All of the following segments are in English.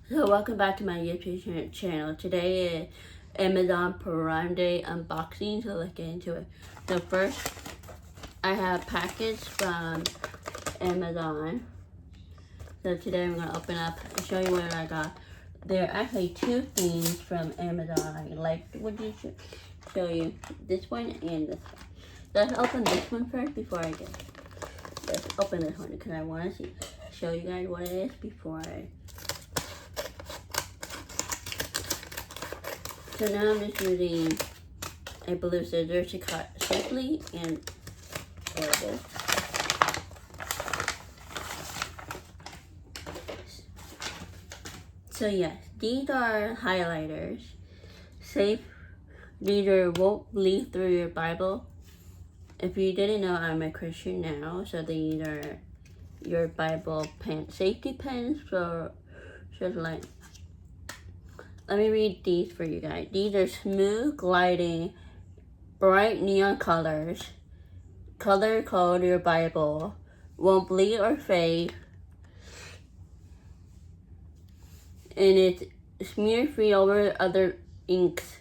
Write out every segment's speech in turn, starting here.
So welcome back to my YouTube channel. Today is Amazon Prime Day unboxing, so let's get into it. So first, I have a package from Amazon. So today I'm going to open up and show you what I got. There are actually two things from Amazon I like. Would you show you this one and this one. Let's open this one first before I get. Let's open this one because I want to show you guys what it is before I. So now I'm just using a blue scissors to cut safely and horrible. So yes, these are highlighters. Safe reader won't leak through your Bible. If you didn't know, I'm a Christian now, so these are your Bible pen safety pens for like. Let me read these for you guys. These are smooth gliding, bright neon colors. Color code your Bible. Won't bleed or fade. And it's smear free over other inks.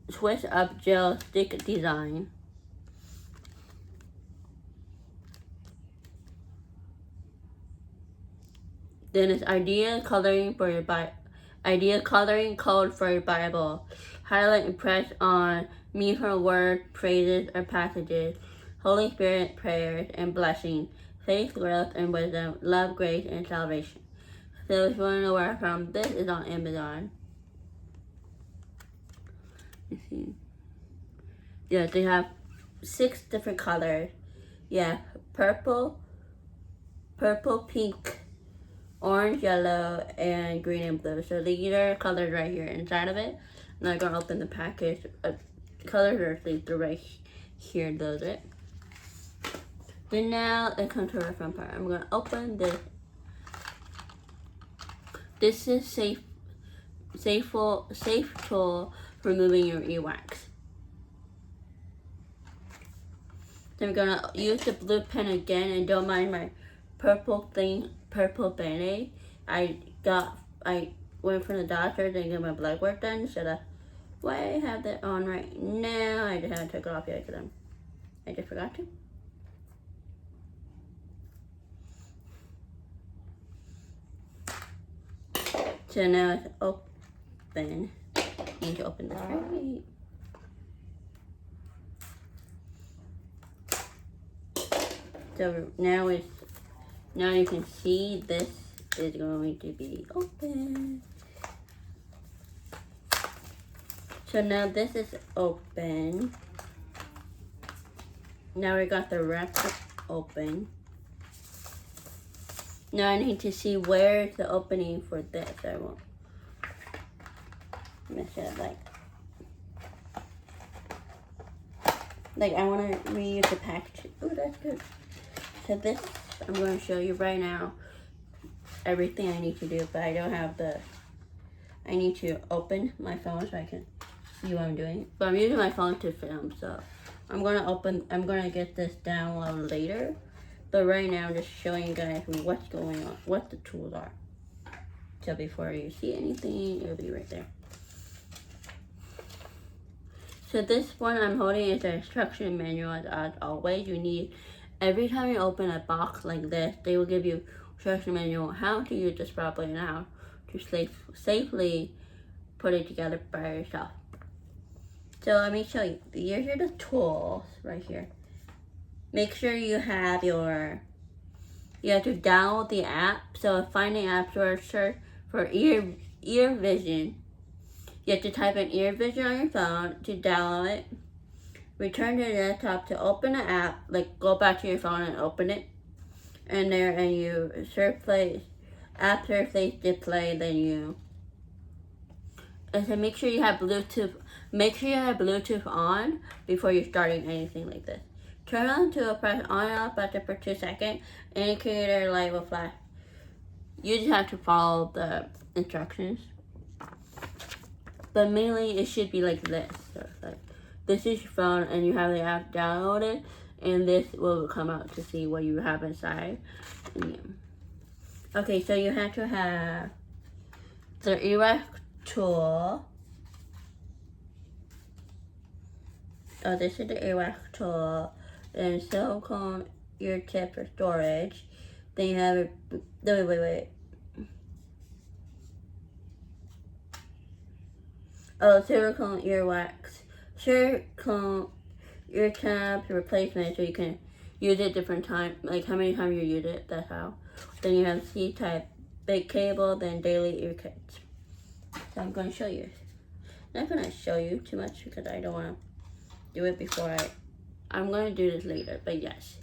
Switch up gel stick design. Then it's idea coloring for your Bible. Idea coloring code for your Bible. Highlight and press on meaningful words, phrases, or passages. Holy Spirit prayers and blessing. Faith, growth, and wisdom. Love, grace, and salvation. So if you want to know where I found this, is on Amazon. Let's see. Yeah, they have 6 different colors. Yeah, purple, pink, orange, yellow, and green and blue. So these are colors right here inside of it. I'm not gonna open the package. Colors are through right here. Does it? Then now it comes to the fun part. I'm gonna open this. This is safe tool for removing your earwax. Then we're gonna use the blue pen again, and don't mind my purple Band-Aid. I went from the doctor and get my blood work done, so that's why I have that on right now. I just haven't took it off yet because I just forgot to. So now it's open. I need to open this right. So now you can see this is going to be open. So now this is open. Now we got the wrap open. Now I need to see where's the opening for this. I won't mess it up like I want to reuse the package. Oh, that's good. So this, I'm going to show you right now everything I need to do, but I don't have I need to open my phone so I can see what I'm doing. But I'm using my phone to film, so I'm going to get this download later. But right now I'm just showing you guys what's going on, what the tools are. So before you see anything, it'll be right there. So this one I'm holding is the instruction manual. As always, you need, every time you open a box like this, they will give you instruction manual how to use this properly and how to safely put it together by yourself. So let me show you. Here's the tools right here. Make sure you have you have to download the app. So find the app store, search for ear vision. You have to type in ear vision on your phone to download it. Return to the desktop to open the app, like go back to your phone and open it. And you app surface display, then you. And so make sure you have Bluetooth. Make sure you have Bluetooth on before you're starting anything like this. Turn on to press on and off button for 2 seconds. Indicator light will flash. You just have to follow the instructions. But mainly it should be like this. So like, this is your phone and you have the app downloaded, and this will come out to see what you have inside. Yeah. Okay, so you have to have the earwax tool. Oh, this is the earwax tool. Then silicone ear tip for storage. Then you have wait. Oh, silicone earwax. Silicone ear tab replacement, so you can use it different time, like how many times you use it, that's how. Then you have C-type big cable, then daily ear kits. So I'm going to show you. I'm not going to show you too much because I don't want to do it before I'm going to do this later, but yes.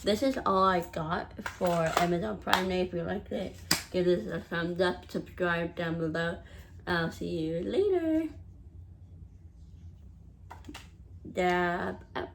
This is all I got for Amazon Prime Day. If you liked it, give this a thumbs up, subscribe down below. I'll see you later. Dab out.